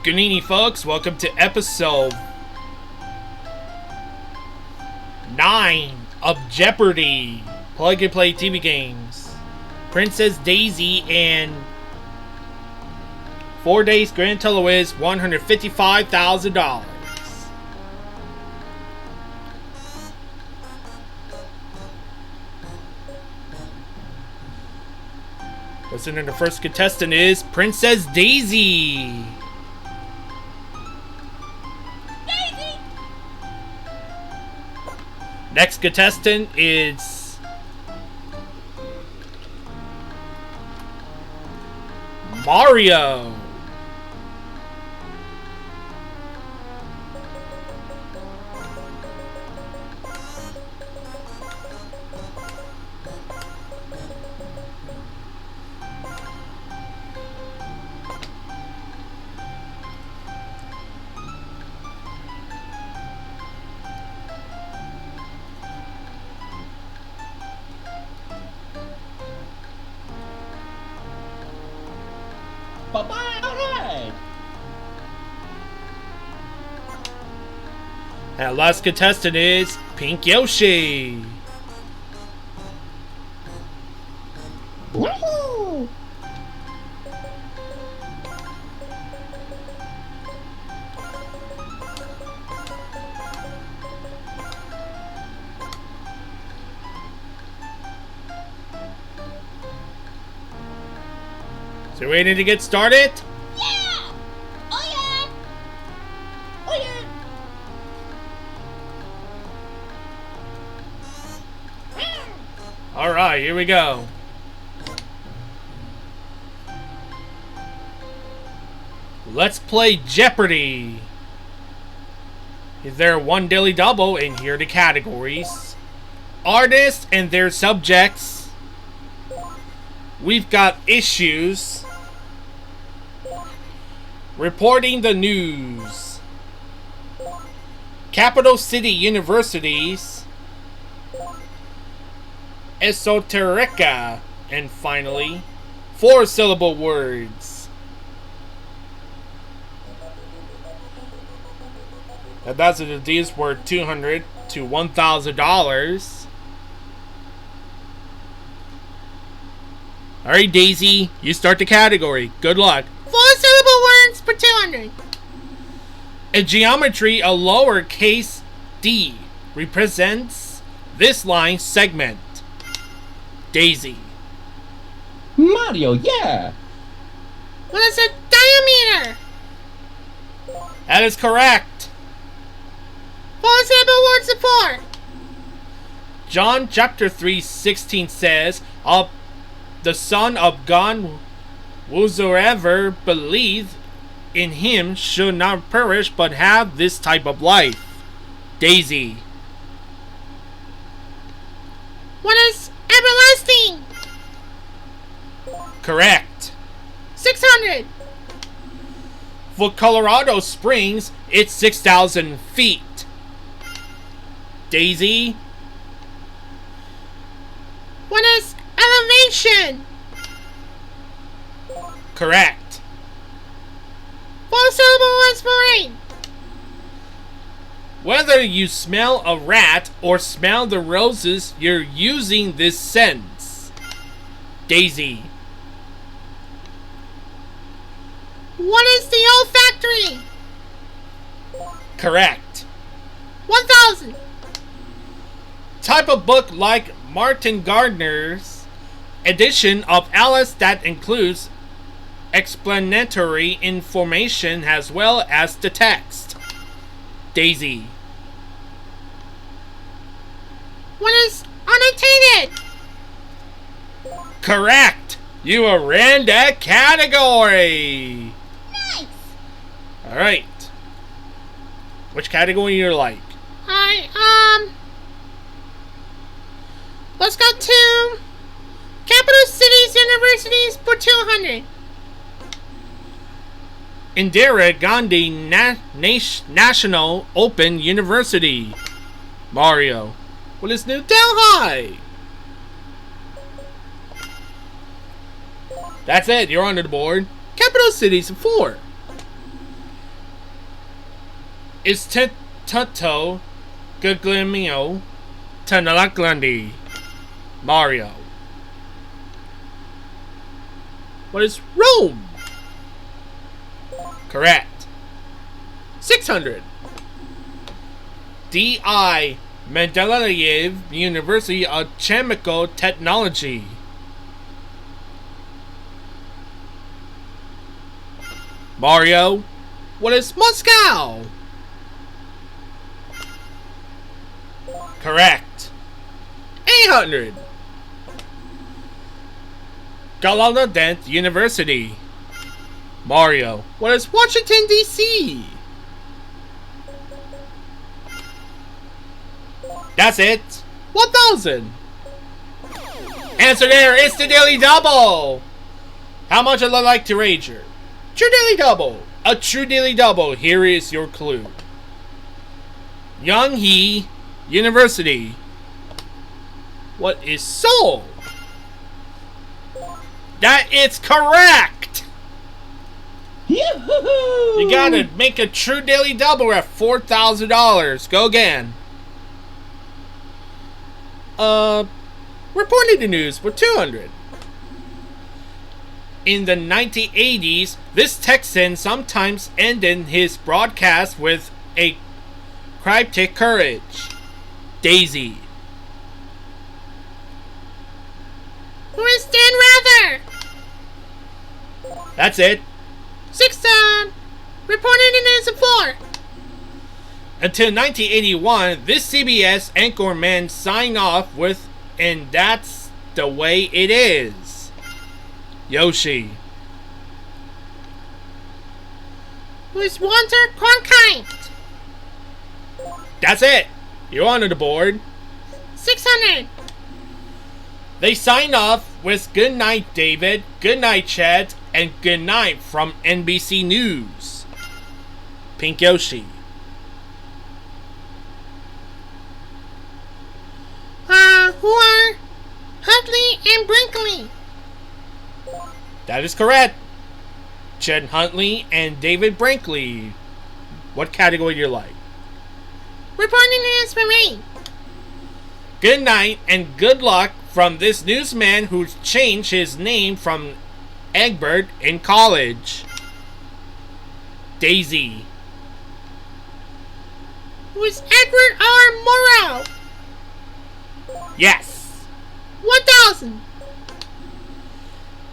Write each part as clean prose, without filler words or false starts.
Good evening, folks. Welcome to episode 9 of Jeopardy! Plug and play TV games. Princess Daisy and 4 days grand total is $155,000. Listening to the first contestant is Princess Daisy. Next contestant is Mario. Bye-bye, alright! And last contestant is Pink Yoshi. Woohoo! So ready to get started? Yeah! Oh yeah! Oh yeah! Alright, here we go. Let's play Jeopardy! Is there one daily double, and here are the categories. Artists and their subjects. We've got issues. Reporting the news. Capital city universities. Esoterica. And finally, 4-syllable words. And that's what these were $200 to $1,000. Alright, Daisy, you start the category. Good luck. 4-syllable words for 200. In geometry, a lowercase d represents this line segment. Daisy. Mario, yeah! What is a diameter? That is correct. 4-syllable words of 4. John chapter 3:16 says, of the Son of God, whosoever believes in him should not perish but have this type of life. Daisy. What is everlasting? Correct. 600. For Colorado Springs, it's 6,000 feet. Daisy. What is elevation? Correct. 4-syllable words for 8. Whether you smell a rat or smell the roses, you're using this sentence. Daisy. What is the olfactory? Correct. 1,000. Type of book like Martin Gardner's edition of Alice that includes explanatory information as well as the text. Daisy. What is annotated? Correct. You are ran that category. Nice. Alright. Which category you like? Alright, let's go to capital cities universities for 200. Indira Gandhi National Open University. Mario. What is New Delhi? That's it. You're on the board. Capital cities 4. is Tutto Guglielmo Tanalaglandi? Mario. What is Rome? Correct. 600. D.I. Mendeleev University of Chemical Technology. Mario. What is Moscow? Correct. 800. Gallaudet University. Mario. What is Washington, D.C.? That's it. 1,000. Answer there is the Daily Double. How much would I like to wager? True Daily Double. A true Daily Double. Here is your clue. Young-hee University. What is Seoul? That is correct. Yoo-hoo-hoo! You gotta make a true Daily Double at $4,000. Go again. Reporting the news for 200. In the 1980s, this Texan sometimes ended his broadcast with a cryptic courage. Daisy. Who is Dan Rather? That's it. 6 reporting the news at 4. Until 1981, this CBS anchorman signed off with, and that's the way it is. Yoshi. Who is Walter Cronkite? That's it. You're on the board. 600. They signed off with Good Night David, Good Night Chad, and Good Night from NBC News. Pink Yoshi. Who are Huntley and Brinkley? That is correct. Chet Huntley and David Brinkley. What category do you like? Reporting news for me. Good night and good luck from this newsman who's changed his name from Egbert in college. Daisy. Who is Edward R. Morrow? Yes. 1,000.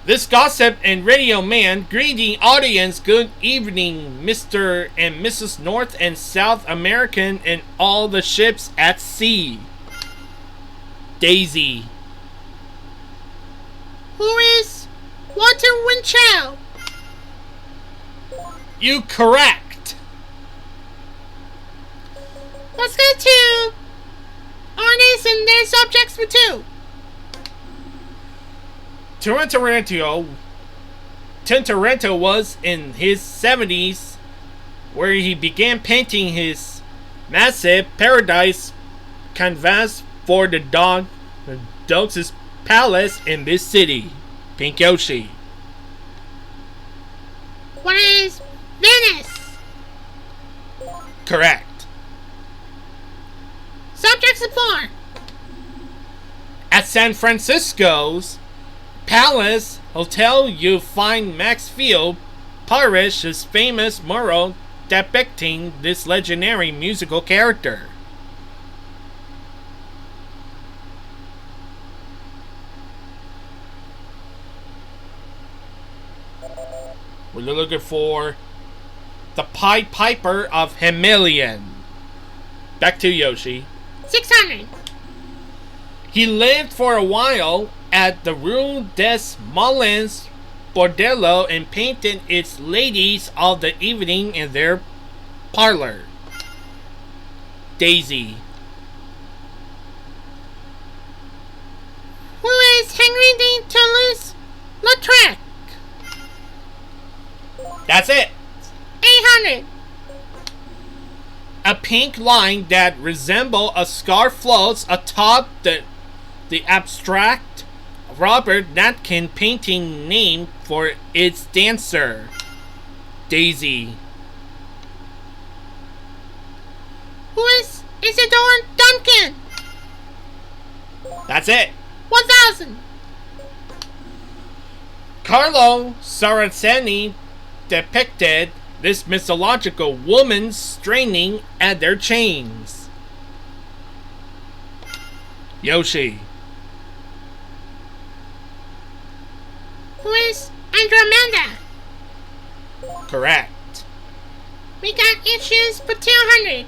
This gossip and radio man greeting audience good evening, Mr. and Mrs. North and South American and all the ships at sea. Daisy. Who is Walter Winchell? You correct. Let's go to artists and their subjects for 2. Tintorento was in his 70s where he began painting his massive paradise canvas for the Dog's palace in this city. Pink Yoshi. What is Venice? Correct. Subjects of 4. At San Francisco's Palace Hotel, you find Maxfield Parrish's famous mural depicting this legendary musical character. We're looking for the Pied Piper of Himelian. Back to Yoshi. 600. He lived for a while at the Rue des Moulins Bordello and painted its ladies of the evening in their parlor. Daisy. Who is Henry de Toulouse-Lautrec? That's it. 800. A pink line that resembles a scarf floats atop the abstract Robert Natkin painting named for its dancer. Daisy. Who is Isidore Duncan? That's it. 1,000. Carlo Saraceni depicted this mythological woman straining at their chains. Yoshi. Who is Andromeda? Correct. We got issues for 200.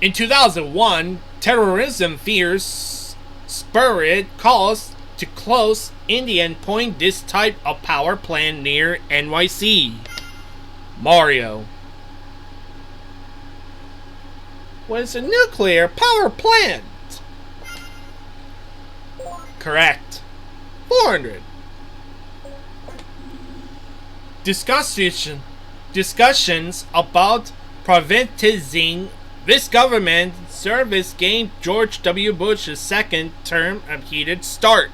In 2001, terrorism fears spurred calls to close Indian Point this type of power plant near NYC. Mario. What is a nuclear power plant? Correct. 400. Discussions about privatizing this government service gave George W. Bush's second term a heated start.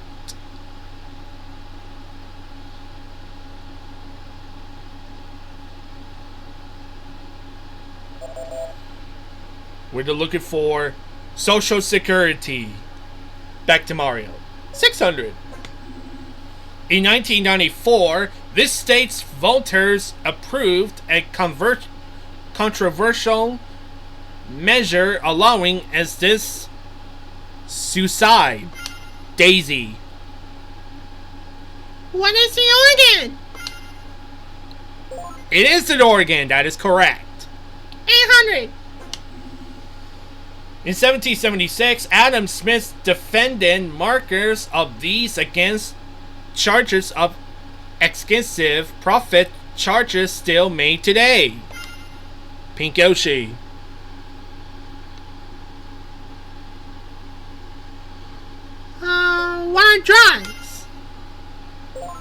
We're looking for Social Security. Back to Mario. 600. In 1994, this state's voters approved a controversial measure allowing as this suicide. Daisy. What is the organ? It is an organ, that is correct. 800. In 1776, Adam Smith defended markers of these against charges of excessive profit, charges still made today. Pink Yoshi. What are drugs?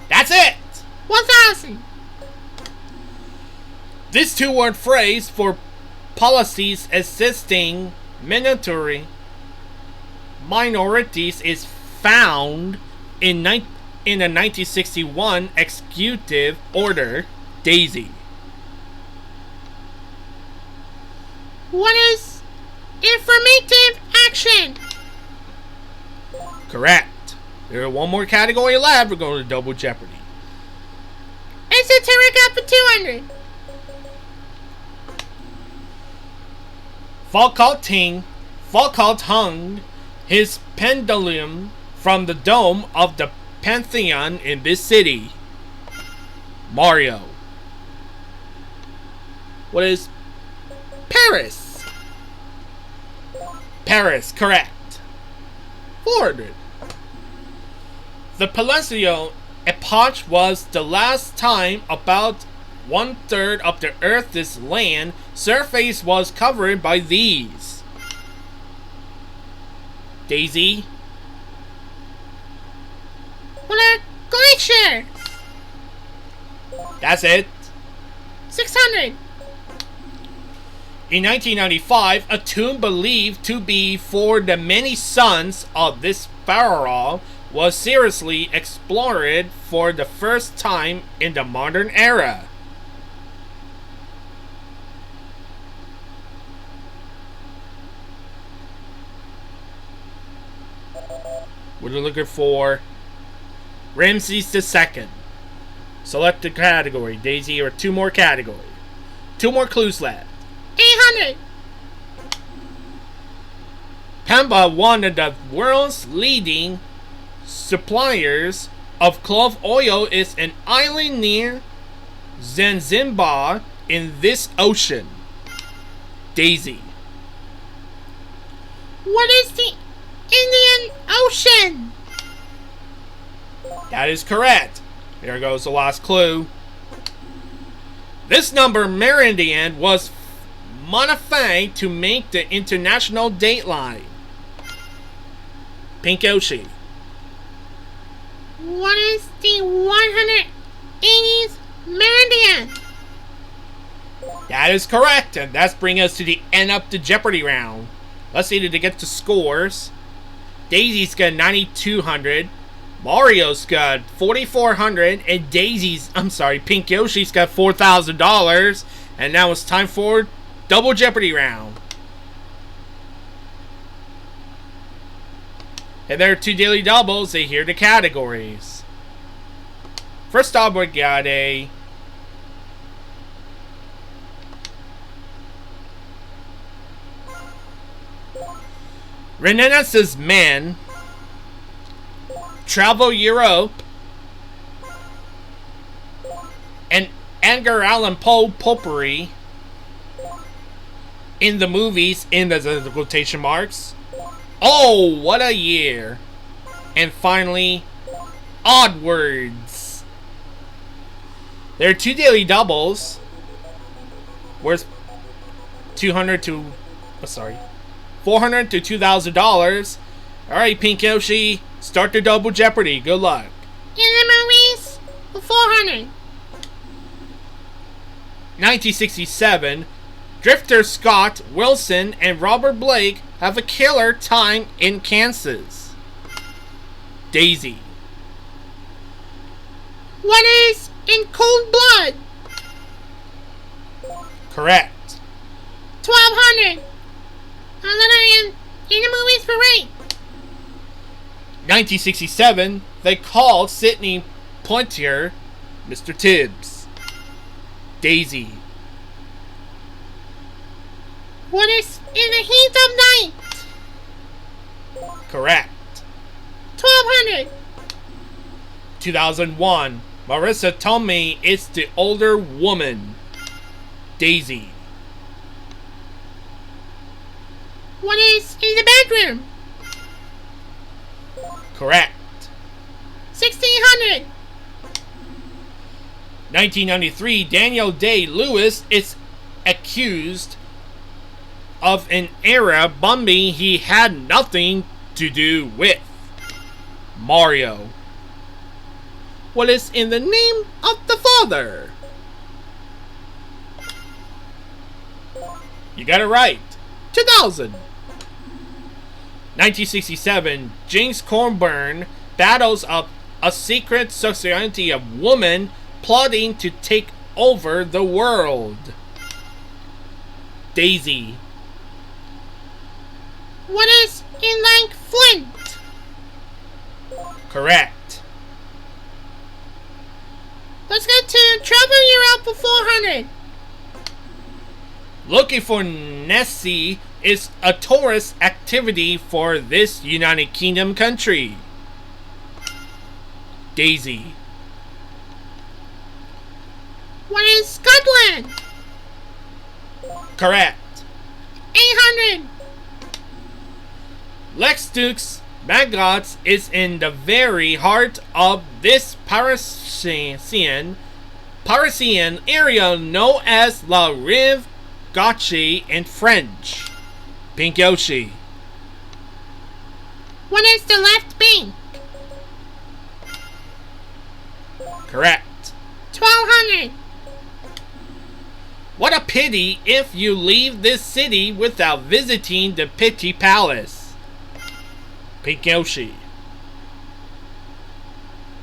That's it! 1,000. This two-word phrase for policies assisting minorities is found in a 1961 executive order. Daisy. What is informative action? Correct. There's one more category left. We're going to double Jeopardy. Esoterica for 200. Foucault hung his pendulum from the dome of the Pantheon in this city. Mario. What is Paris? Paris, correct. 400. The Paleozoic epoch was the last time about 1/3 of the Earth's land surface was covered by these. Daisy. What are glaciers? That's it. 600. In 1995, a tomb believed to be for the many sons of this pharaoh was seriously explored for the first time in the modern era. We're looking for Ramses II. Select the category, Daisy, or two more categories. Two more clues left. 800. Pamba, one of the world's leading suppliers of clove oil, is an island near Zanzibar in this ocean. Daisy. What is the Indian Ocean? That is correct. There goes the last clue. This number meridian was modified to make the international dateline. Pink Yoshi. What is the 180th meridian? That is correct, and that's bringing us to the end of the Jeopardy round. Let's see to get the scores. Daisy's got 9,200. Mario's got 4,400, and Pink Yoshi's got $4,000. And now it's time for Double Jeopardy round. And there are 2 daily doubles. They hear the categories. First up, we got a Renaissance man travel Europe and Edgar Allan Poe potpourri in the movies in the quotation marks. Oh, what a year. And finally, odd words. There are 2 daily doubles worth $400 to $2,000. Alright, Pink Yoshi, start the Double Jeopardy. Good luck. In the movies, 400. 1967, drifter Scott Wilson and Robert Blake have a killer time in Kansas. Daisy. What is in Cold Blood? Correct. 1200. And then I am in the movies for rate. 1967, they called Sidney Poitier Mr. Tibbs. Daisy. What is in the heat of night? Correct. 1200. 2001, Marissa Tomei is the older woman. Daisy. What is in the bedroom? Correct. 1600. 1993, Daniel Day-Lewis is accused of an era bombing he had nothing to do with. Mario. What is in the name of the father? You got it right. 2000. 1967, James Corburn battles up a secret society of women plotting to take over the world. Daisy. What is in Lank Flint? Correct. Let's go to Travel Europe for 400. Looking for Nessie is a tourist activity for this United Kingdom country. Daisy. What is Scotland? Correct. 800. Lex Dukes Maggots is in the very heart of this Parisian area known as La Rive Gauche in French. Pink Yoshi. What is the left bank? Correct. 1200. What a pity if you leave this city without visiting the Pitti Palace. Pink Yoshi.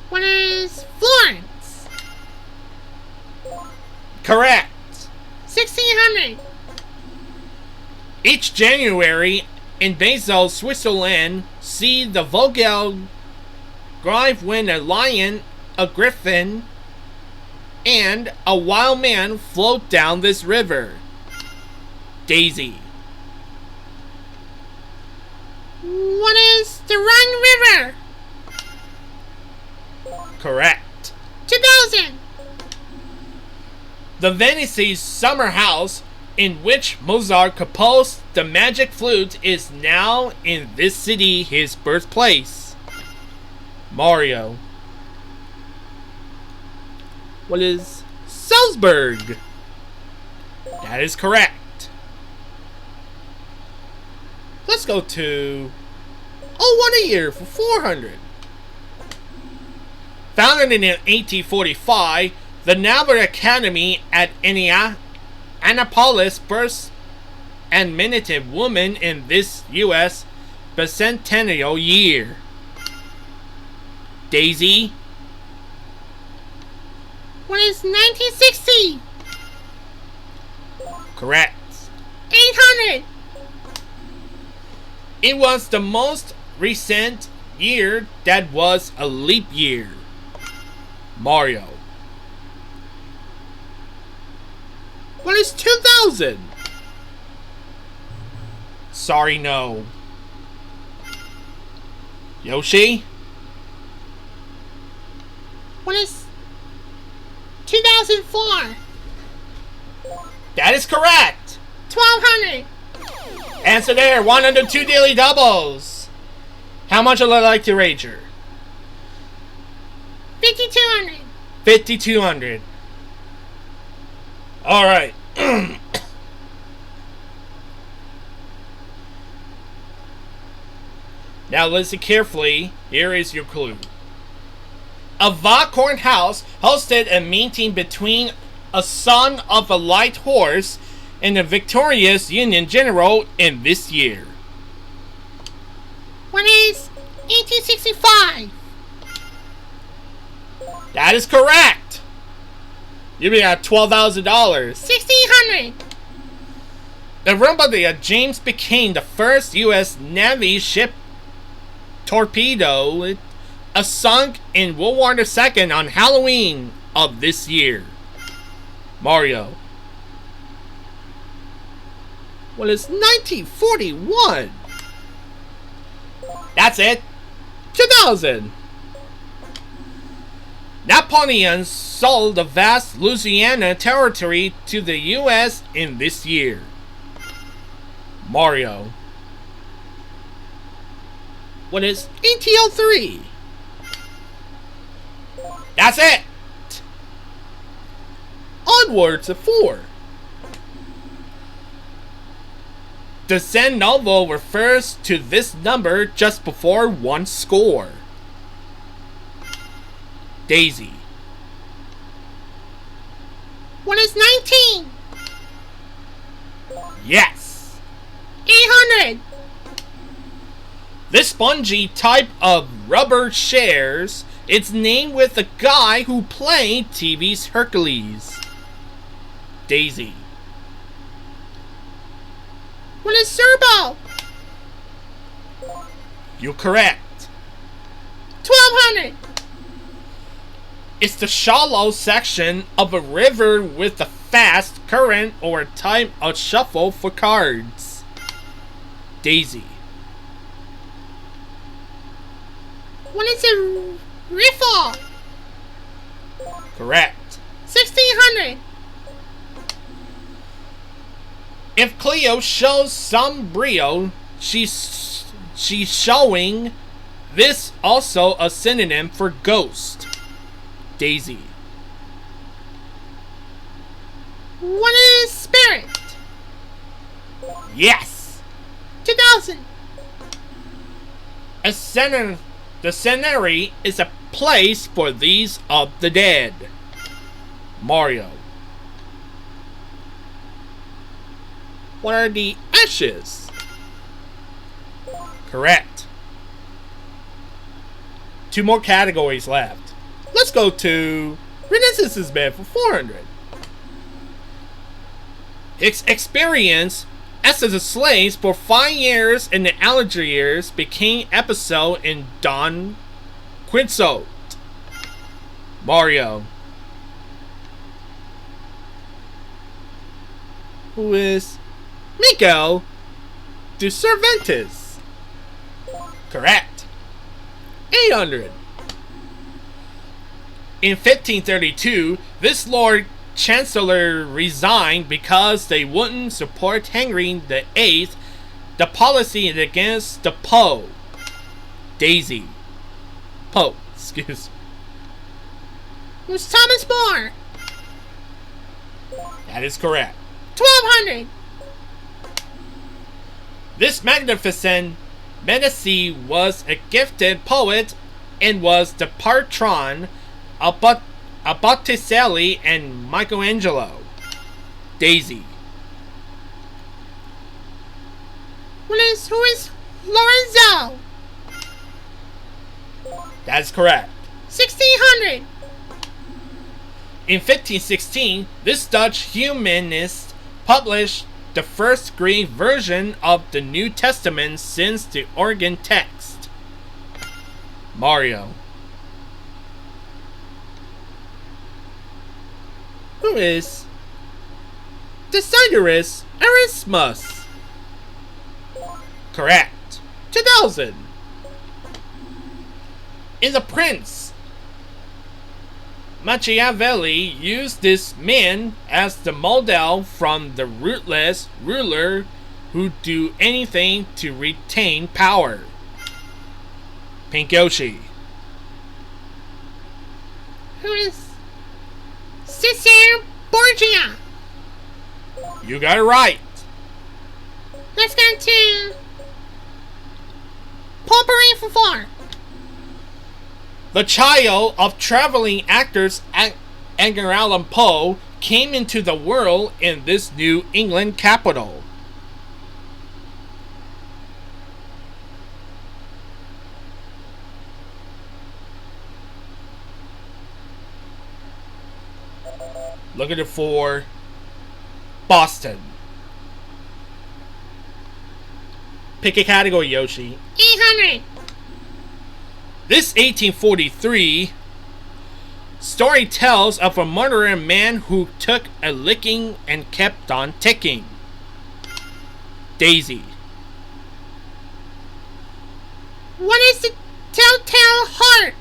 What is Florence? Correct. 1600. Each January in Basel, Switzerland, see the Vogel Grive when a lion, a griffin, and a wild man float down this river. Daisy. What is the Rhine River? Correct. 2000. The Venice summer house in which Mozart composed the Magic Flute is now in this city, his birthplace. Mario. What is Salzburg? That is correct. Let's go to what a year for 400. Founded in 1845, the Naval Academy at Annapolis births and minted woman in this U.S. bicentennial year. Daisy. What is 1960? Correct. 800. It was the most recent year that was a leap year. Mario. What is 2000? Sorry, no. Yoshi? What is 2004? That is correct! 1200. Answer there, 102 daily doubles. How much would I like to wager? 5200. 5,200. Alright. Now listen carefully. Here is your clue. A Vacorn house hosted a meeting between a son of a light horse and a victorious Union general in this year. What is 1865? That is correct. You got $12,000. 1600. The Rumble James became the first U.S. Navy ship torpedo sunk in World War II on Halloween of this year. Mario. Well, it's 1941. That's it. 2000. Napoleon sold the vast Louisiana territory to the U.S. in this year. Mario. What is 1803? That's it! Onwards to 4. The Zen novel refers to this number just before one score. Daisy. What is 19? Yes! 800. This spongy type of rubber shares its name with the guy who played TV's Hercules. Daisy. What is Serbo? You're correct. 1200. It's the shallow section of a river with a fast current or a type of shuffle for cards. Daisy. What is a riffle? Correct. 1600. If Cleo shows some brio, she's showing this also a synonym for ghost. Daisy. What is spirit? Yes. 2000. The cemetery is a place for these of the dead. Mario. What are the ashes? Correct. 2 more categories left. Let's go to Renaissance's Man for 400. His experience as a slave for 5 years in the Allergy years became episode in Don Quixote. Mario. Who is Miguel de Cervantes. Correct. 800. In 1532, this Lord Chancellor resigned because they wouldn't support Henry VIII, the policy against the Pope. Daisy. Pope, excuse me. It was Thomas More. That is correct. 1200. This magnificent Medici was a gifted poet and was the patron of Botticelli and Michelangelo. Daisy. Who is Lorenzo? That's correct. 1600. In 1516, this Dutch humanist published the first Greek version of the New Testament since the organ text? Mario. Who is Desiderius Erasmus? Correct. 2000. In The Prince, Machiavelli used this man as the model from the ruthless ruler who do anything to retain power. Pink Yoshi. Who is Cesare Borgia? You got it right. Let's go to Potpourri for 4. The child of traveling actors Edgar Allan Poe came into the world in this New England capital. Look at it for Boston. Pick a category, Yoshi. 800. This 1843 story tells of a murdering man who took a licking and kept on ticking. Daisy. What is the Telltale Heart?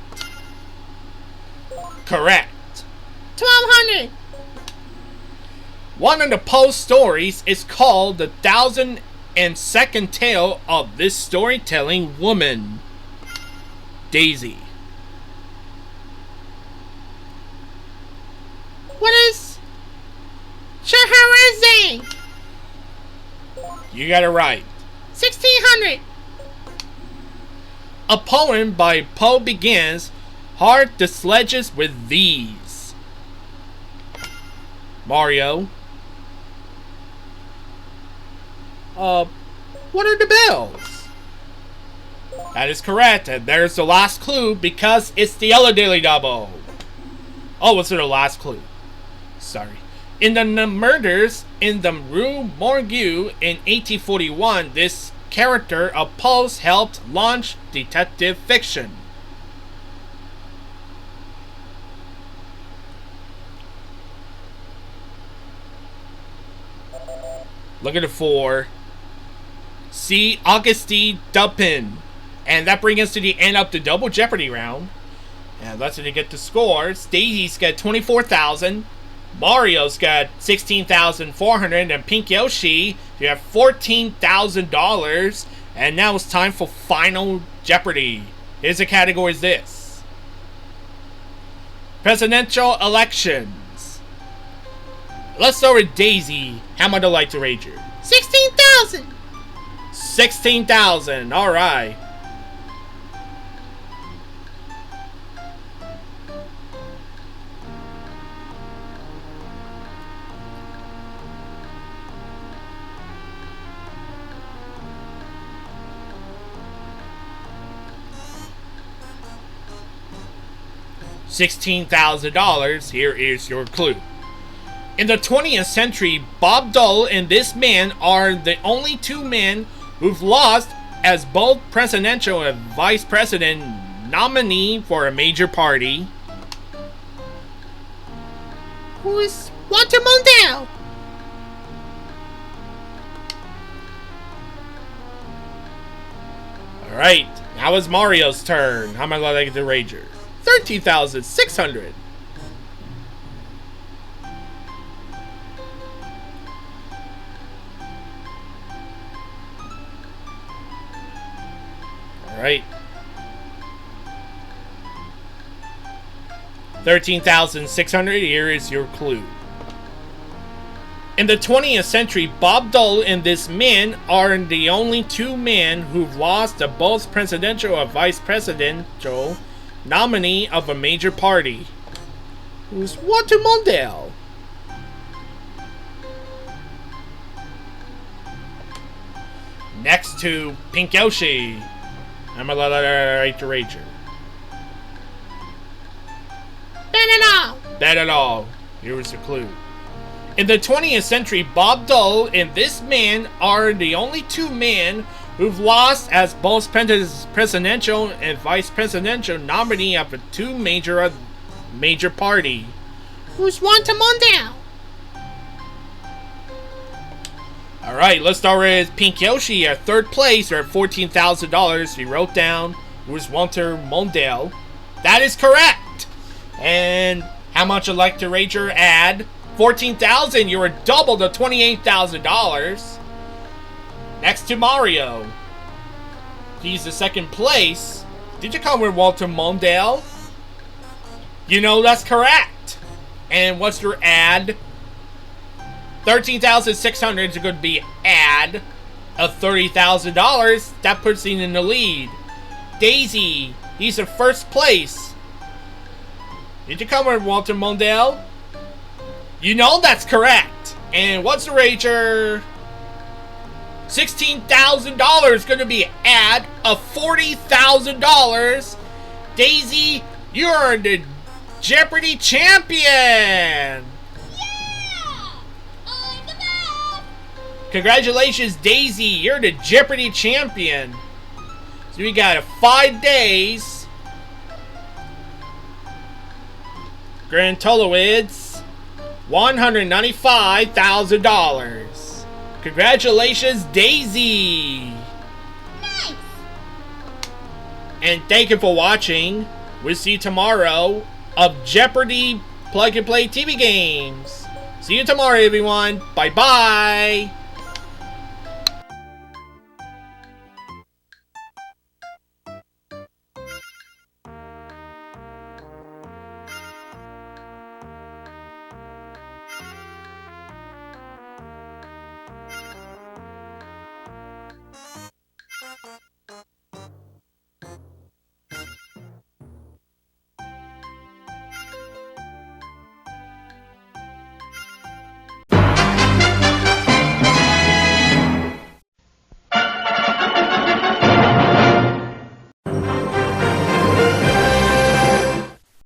Correct. 1200. One of the Poe stories is called The 1002nd Tale of This Storytelling Woman. Daisy. What is Scheherazade? You got it right. 1600. A poem by Poe begins, "Heart the sledges with these." Mario. What are the bells? That is correct, and there's the last clue because it's the Yellow Daily Double. Oh, what's the last clue? Sorry. In the murders in the Rue Morgue in 1841, this character of Poe's helped launch detective fiction. Look at it for C. Auguste Dupin. And that brings us to the end of the double Jeopardy round. And let's get the scores. Daisy's got 24,000. Mario's got 16,400. And Pink Yoshi, you have $14,000. And now it's time for Final Jeopardy. Here's the categories this. Presidential elections. Let's start with Daisy. How much would you like to wager? 16,000. 16,000. All right. $16,000. Here is your clue. In the 20th century, Bob Dole and this man are the only two men who've lost as both presidential and vice president nominee for a major party. Who is Walter Mondale? Alright, now it's Mario's turn. How am I like the Rager? 13,600. Alright. 13,600. Here is your clue. In the 20th century, Bob Dole and this man are the only two men who've lost the both presidential or vice presidential nominee of a major party. Who's Walter Mondale? Next to Pink Yoshi. I'm a right to Rager. Bet it all. Bet it all. Here is the clue. In the 20th century, Bob Dole and this man are the only two men who've lost as both presidential and vice presidential nominee of a two major party. Who's Walter Mondale? Alright, let's start with Pink Yoshi at third place. They're at $14,000. He wrote down who's Walter Mondale. That is correct. And how much would like to rager add? $14,000. You were double to $28,000. Next to Mario. He's the second place. Did you come with Walter Mondale? You know that's correct. And what's your ad? $13,600 is going to be ad of $30,000. That puts him in the lead. Daisy, he's in first place. Did you come with Walter Mondale? You know that's correct. And what's the rager? $16,000 is going to be ad of $40,000. Daisy, you're the Jeopardy champion. Congratulations, Daisy. You're the Jeopardy champion. So we got 5 days. Grand total is $195,000. Congratulations, Daisy. Nice. And thank you for watching. We'll see you tomorrow of Jeopardy Plug and Play TV games. See you tomorrow, everyone. Bye-bye.